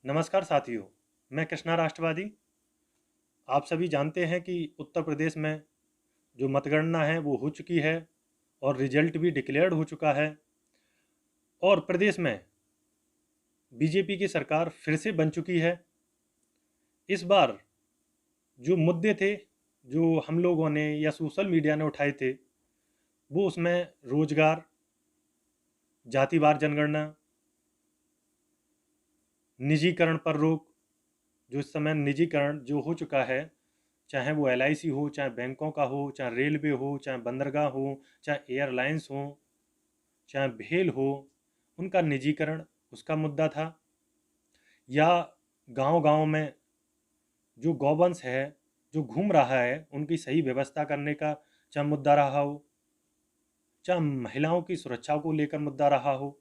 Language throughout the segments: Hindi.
नमस्कार साथियों, मैं कृष्णा राष्ट्रवादी। आप सभी जानते हैं कि उत्तर प्रदेश में जो मतगणना है वो हो चुकी है और रिजल्ट भी डिक्लेयर्ड हो चुका है और प्रदेश में बीजेपी की सरकार फिर से बन चुकी है। इस बार जो मुद्दे थे, जो हम लोगों ने या सोशल मीडिया ने उठाए थे, वो उसमें रोजगार, जातिवार जनगणना, निजीकरण पर रोक। जो इस समय निजीकरण जो हो चुका है, चाहे वो एलआईसी हो, चाहे बैंकों का हो, चाहे रेलवे हो, चाहे बंदरगाह हो, चाहे एयरलाइंस हो, चाहे भेल हो, उनका निजीकरण उसका मुद्दा था। या गांव-गांव में जो गौवंश है, जो घूम रहा है, उनकी सही व्यवस्था करने का चाहे मुद्दा रहा हो, चाहे महिलाओं की सुरक्षा को लेकर मुद्दा रहा हो,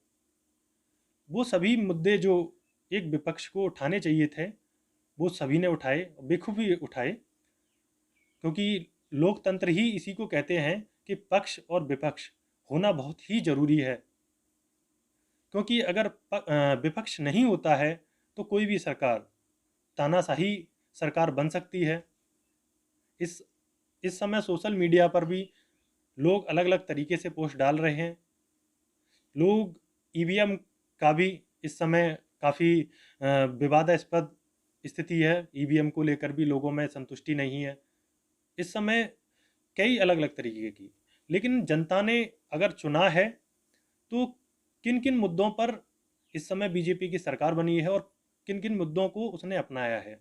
वो सभी मुद्दे जो एक विपक्ष को उठाने चाहिए थे, वो सभी ने उठाए, बेखूबी उठाए। क्योंकि लोकतंत्र ही इसी को कहते हैं कि पक्ष और विपक्ष होना बहुत ही जरूरी है। क्योंकि अगर विपक्ष नहीं होता है तो कोई भी सरकार तानाशाही सरकार बन सकती है। इस इस समय सोशल मीडिया पर भी लोग अलग अलग तरीके से पोस्ट डाल रहे हैं। लोग ईवीएम का भी इस समय काफ़ी विवादास्पद स्थिति है। ईवीएम को लेकर भी लोगों में संतुष्टि नहीं है इस समय, कई अलग अलग तरीके की। लेकिन जनता ने अगर चुना है तो किन किन मुद्दों पर इस समय बीजेपी की सरकार बनी है और किन किन मुद्दों को उसने अपनाया है,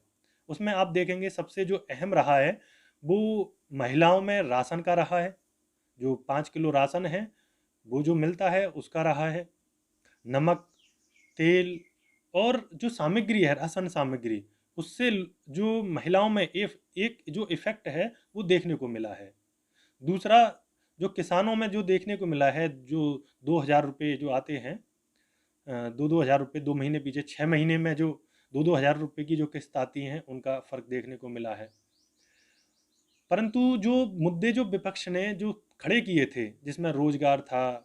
उसमें आप देखेंगे सबसे जो अहम रहा है वो महिलाओं में राशन का रहा है। जो 5 किलो राशन है वो जो मिलता है उसका रहा है। नमक, तेल और जो सामग्री है, राशन सामग्री, उससे जो महिलाओं में एक जो इफेक्ट है वो देखने को मिला है। दूसरा, जो किसानों में जो देखने को मिला है, जो 2,000 रुपये जो आते हैं, 2-2 हज़ार रुपये 2 महीने पीछे, 6 महीने में जो 2-2 हज़ार रुपये की जो किस्त आती हैं उनका फ़र्क देखने को मिला है। परंतु जो मुद्दे जो विपक्ष ने जो खड़े किए थे, जिसमें रोजगार था,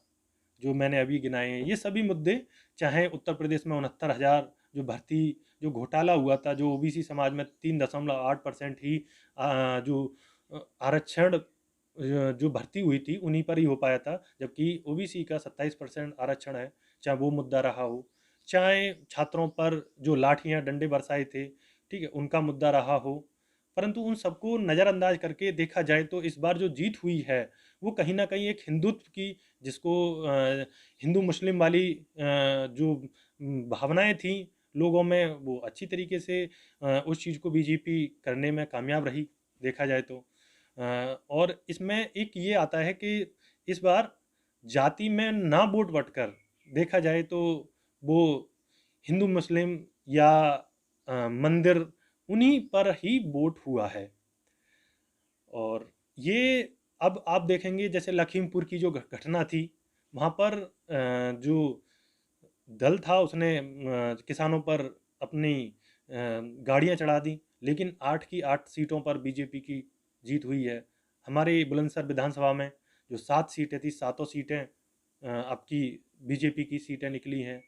जो मैंने अभी गिनाए हैं, ये सभी मुद्दे, चाहे उत्तर प्रदेश में 69,000 जो भर्ती जो घोटाला हुआ था, जो ओबीसी समाज में 3.8% ही जो आरक्षण जो भर्ती हुई थी उन्हीं पर ही हो पाया था, जबकि ओबीसी का 27% आरक्षण है। चाहे वो मुद्दा रहा हो, चाहे छात्रों पर जो लाठियां डंडे बरसाए थे, ठीक है, उनका मुद्दा रहा हो। परंतु उन सबको नज़रअंदाज करके देखा जाए तो इस बार जो जीत हुई है वो कहीं ना कहीं एक हिंदुत्व की, जिसको हिंदू मुस्लिम वाली जो भावनाएं थी लोगों में, वो अच्छी तरीके से उस चीज़ को बीजेपी करने में कामयाब रही, देखा जाए तो। और इसमें एक ये आता है कि इस बार जाति में ना वोट बटकर देखा जाए तो वो हिंदू मुस्लिम या मंदिर, उन्हीं पर ही वोट हुआ है। और ये अब आप देखेंगे जैसे लखीमपुर की जो घटना थी, वहाँ पर जो दल था उसने किसानों पर अपनी गाड़ियाँ चढ़ा दी, लेकिन 8 की 8 सीटों पर बीजेपी की जीत हुई है। हमारे बुलंदशहर विधानसभा में जो 7 सीटें थी, सातों सीटें आपकी बीजेपी की सीटें निकली हैं।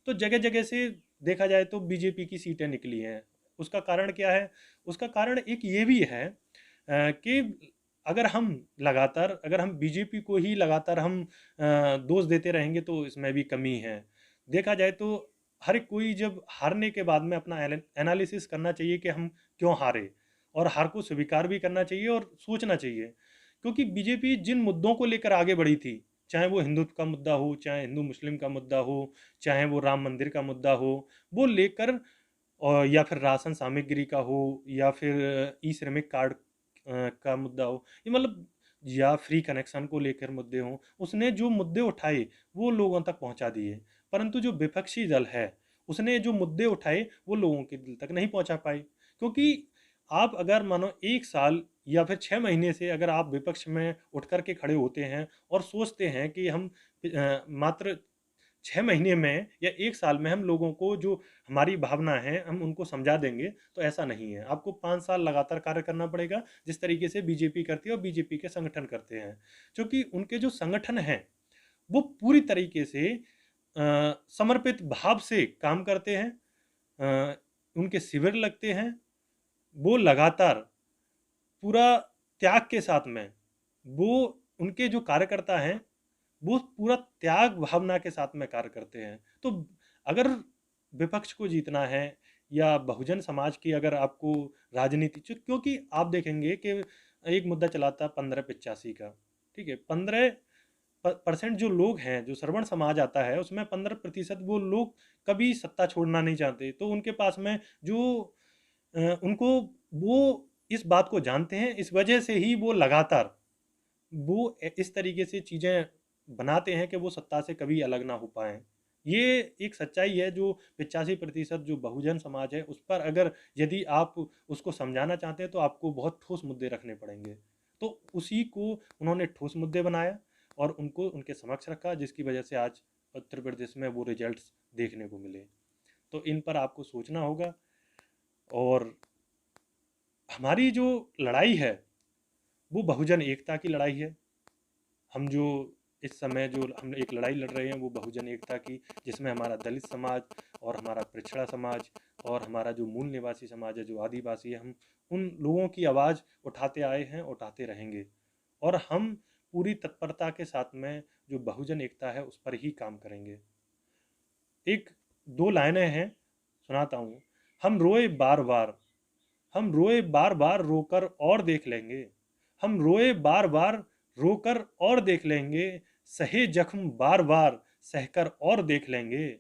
तो जगह जगह से देखा जाए तो बीजेपी की सीटें निकली हैं। उसका कारण क्या है? उसका कारण एक ये भी है कि अगर हम बीजेपी को ही लगातार हम दोष देते रहेंगे तो इसमें भी कमी है। देखा जाए तो हर कोई जब हारने के बाद में अपना एनालिसिस करना चाहिए कि हम क्यों हारे, और हार को स्वीकार भी करना चाहिए और सोचना चाहिए। क्योंकि बीजेपी जिन मुद्दों को लेकर आगे बढ़ी थी, चाहे वो हिंदुत्व का मुद्दा हो, चाहे हिंदू मुस्लिम का मुद्दा हो, चाहे वो राम मंदिर का मुद्दा हो, वो लेकर, और या फिर राशन सामग्री का हो, या फिर ई श्रमिक कार्ड का मुद्दा हो, ये मतलब, या फ्री कनेक्शन को लेकर मुद्दे हों, उसने जो मुद्दे उठाए वो लोगों तक पहुंचा दिए। परंतु जो विपक्षी दल है उसने जो मुद्दे उठाए वो लोगों के दिल तक नहीं पहुंचा पाए। क्योंकि आप अगर मानो 1 साल या फिर 6 महीने से अगर आप विपक्ष में उठ कर के खड़े होते हैं और सोचते हैं कि हम मात्र 6 महीने में या 1 साल में हम लोगों को जो हमारी भावना है हम उनको समझा देंगे, तो ऐसा नहीं है। आपको 5 साल लगातार कार्य करना पड़ेगा, जिस तरीके से बीजेपी करती है और बीजेपी के संगठन करते हैं। क्योंकि उनके जो संगठन हैं वो पूरी तरीके से समर्पित भाव से काम करते हैं। उनके शिविर लगते हैं, वो लगातार पूरा त्याग के साथ में, वो उनके जो कार्यकर्ता हैं वो पूरा त्याग भावना के साथ में कार्य करते हैं। तो अगर विपक्ष को जीतना है या बहुजन समाज की अगर आपको राजनीति, क्योंकि आप देखेंगे कि एक मुद्दा चला था 1585 का, ठीक है, 15% जो लोग हैं, जो श्रवण समाज आता है उसमें 15% वो लोग कभी सत्ता छोड़ना नहीं चाहते। तो उनके पास में जो उनको, वो इस बात को जानते हैं, इस वजह से ही वो लगातार वो इस तरीके से चीज़ें बनाते हैं कि वो सत्ता से कभी अलग ना हो पाएँ। ये एक सच्चाई है जो 85% जो बहुजन समाज है उस पर अगर यदि आप उसको समझाना चाहते हैं तो आपको बहुत ठोस मुद्दे रखने पड़ेंगे। तो उसी को उन्होंने ठोस मुद्दे बनाया और उनको उनके समक्ष रखा, जिसकी वजह से आज उत्तर प्रदेश में वो रिजल्ट्स देखने को मिले। तो इन पर आपको सोचना होगा। और हमारी जो लड़ाई है वो बहुजन एकता की लड़ाई है। हम जो इस समय जो हम एक लड़ाई लड़ रहे हैं वो बहुजन एकता की, जिसमें हमारा दलित समाज और हमारा पिछड़ा समाज और हमारा जो मूल निवासी समाज है, जो आदिवासी है, हम उन लोगों की आवाज़ उठाते आए हैं, उठाते रहेंगे। और हम पूरी तत्परता के साथ में जो बहुजन एकता है उस पर ही काम करेंगे। एक दो लाइनें हैं, सुनाता हूँ। हम रोए बार बार, हम रोए बार बार रोकर और देख लेंगे, हम रोए बार बार रोकर और देख लेंगे, सहे जख्म बार बार सहकर और देख लेंगे।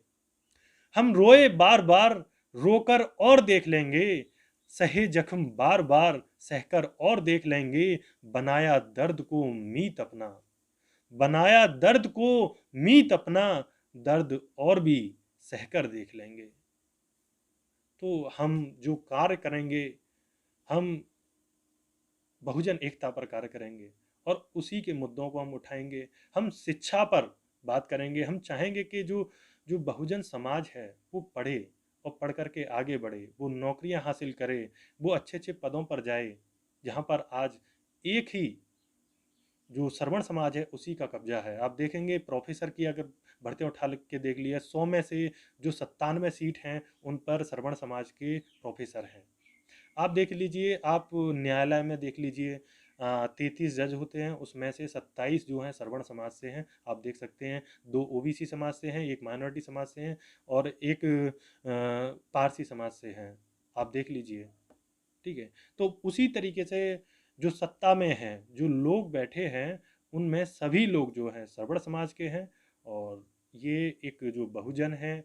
हम रोए बार बार रोकर और देख लेंगे, सहे जख्म बार बार सहकर और देख लेंगे। बनाया दर्द को मीत अपना, बनाया दर्द को मीत अपना, दर्द और भी सहकर देख लेंगे। तो हम जो कार्य करेंगे, हम बहुजन एकता पर कार्य करेंगे और उसी के मुद्दों को हम उठाएंगे। हम शिक्षा पर बात करेंगे। हम चाहेंगे कि जो जो बहुजन समाज है वो पढ़े और पढ़ करके आगे बढ़े, वो नौकरियां हासिल करे, वो अच्छे अच्छे पदों पर जाए, जहाँ पर आज एक ही जो श्रवण समाज है उसी का कब्जा है। आप देखेंगे प्रोफेसर की अगर भर्तियां उठा के देख लिया, 100 में से जो 97 सीट हैं उन पर श्रवण समाज के प्रोफेसर हैं। आप देख लीजिए, आप न्यायालय में देख लीजिए, 33 जज होते हैं, उसमें से 27 जो हैं श्रवण समाज से हैं। आप देख सकते हैं 2 ओबीसी समाज से हैं, एक माइनॉरिटी समाज से हैं और एक पारसी समाज से हैं। आप देख लीजिए, ठीक है। तो उसी तरीके से जो सत्ता में हैं, जो लोग बैठे हैं, उनमें सभी लोग जो हैं श्रवण समाज के हैं। और ये एक जो बहुजन है,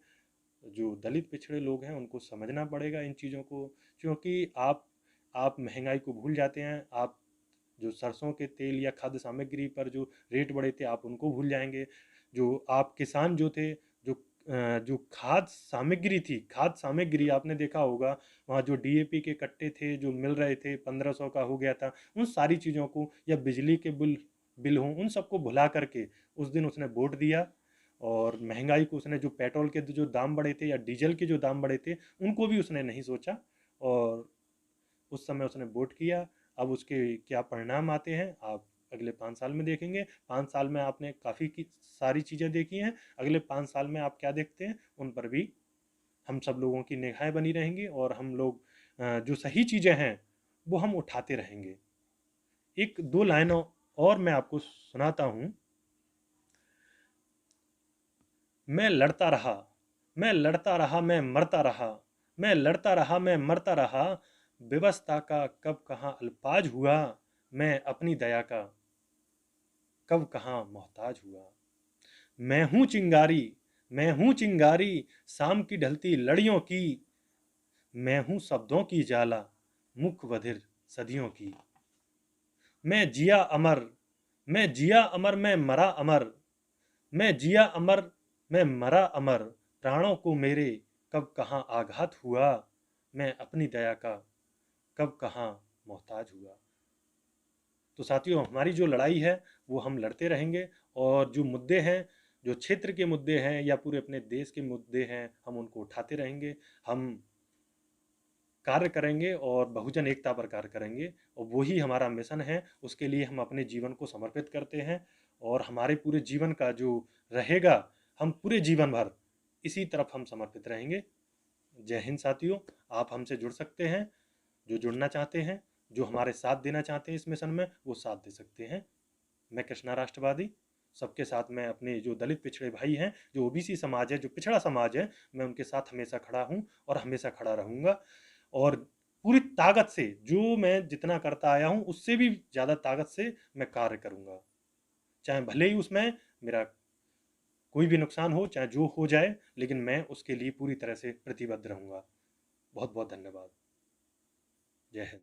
जो दलित पिछड़े लोग हैं, उनको समझना पड़ेगा इन चीज़ों को। क्योंकि आप महंगाई को भूल जाते हैं, आप जो सरसों के तेल या खाद्य सामग्री पर जो रेट बढ़े थे आप उनको भूल जाएंगे। जो आप किसान जो थे, जो खाद्य सामग्री थी, खाद्य सामग्री आपने देखा होगा, वहाँ जो डीएपी के कट्टे थे जो मिल रहे थे 1500 का हो गया था, उन सारी चीज़ों को, या बिजली के बिल हों, उन सबको भुला करके उस दिन उसने वोट दिया। और महंगाई को उसने, जो पेट्रोल के जो दाम बढ़े थे या डीजल के जो दाम बढ़े थे उनको भी उसने नहीं सोचा और उस समय उसने वोट किया। अब उसके क्या परिणाम आते हैं आप अगले 5 साल में देखेंगे। 5 साल में आपने काफ़ी की सारी चीज़ें देखी हैं, अगले 5 साल में आप क्या देखते हैं उन पर भी हम सब लोगों की निगाहें बनी रहेंगी और हम लोग जो सही चीज़ें हैं वो हम उठाते रहेंगे। एक दो लाइनों और मैं आपको सुनाता हूँ। मैं लड़ता रहा, मैं लड़ता रहा, मैं मरता रहा, मैं लड़ता रहा, मैं मरता रहा, व्यवस्था का कब कहाँ अल्पाज हुआ, मैं अपनी दया का कब कहाँ मोहताज हुआ। मैं हूँ चिंगारी, मैं हूँ चिंगारी, शाम की ढलती लड़ियों की, मैं हूँ शब्दों की जाला, मुख बधिर सदियों की। मैं जिया अमर, मैं जिया अमर, मैं मरा अमर, मैं जिया अमर, मैं मरा अमर, प्राणों को मेरे कब कहाँ आघात हुआ, मैं अपनी दया का कब कहाँ मोहताज हुआ। तो साथियों, हमारी जो लड़ाई है वो हम लड़ते रहेंगे और जो मुद्दे हैं, जो क्षेत्र के मुद्दे हैं या पूरे अपने देश के मुद्दे हैं, हम उनको उठाते रहेंगे। हम कार्य करेंगे और बहुजन एकता पर कार्य करेंगे और वही हमारा मिशन है। उसके लिए हम अपने जीवन को समर्पित करते हैं और हमारे पूरे जीवन का जो रहेगा, हम पूरे जीवन भर इसी तरफ हम समर्पित रहेंगे। जय हिंद साथियों, आप हमसे जुड़ सकते हैं। जो जुड़ना चाहते हैं, जो हमारे साथ देना चाहते हैं इस मिशन में, वो साथ दे सकते हैं। मैं कृष्णा राष्ट्रवादी सबके साथ में अपने जो दलित पिछड़े भाई हैं, जो ओबीसी समाज है, जो पिछड़ा समाज है, मैं उनके साथ हमेशा खड़ा हूँ और हमेशा खड़ा रहूँगा। और पूरी ताकत से, जो मैं जितना करता आया हूँ उससे भी ज़्यादा ताकत से मैं कार्य करूँगा, चाहे भले ही उसमें मेरा कोई भी नुकसान हो, चाहे जो हो जाए, लेकिन मैं उसके लिए पूरी तरह से प्रतिबद्ध रहूँगा। बहुत बहुत धन्यवाद। जय हिंद।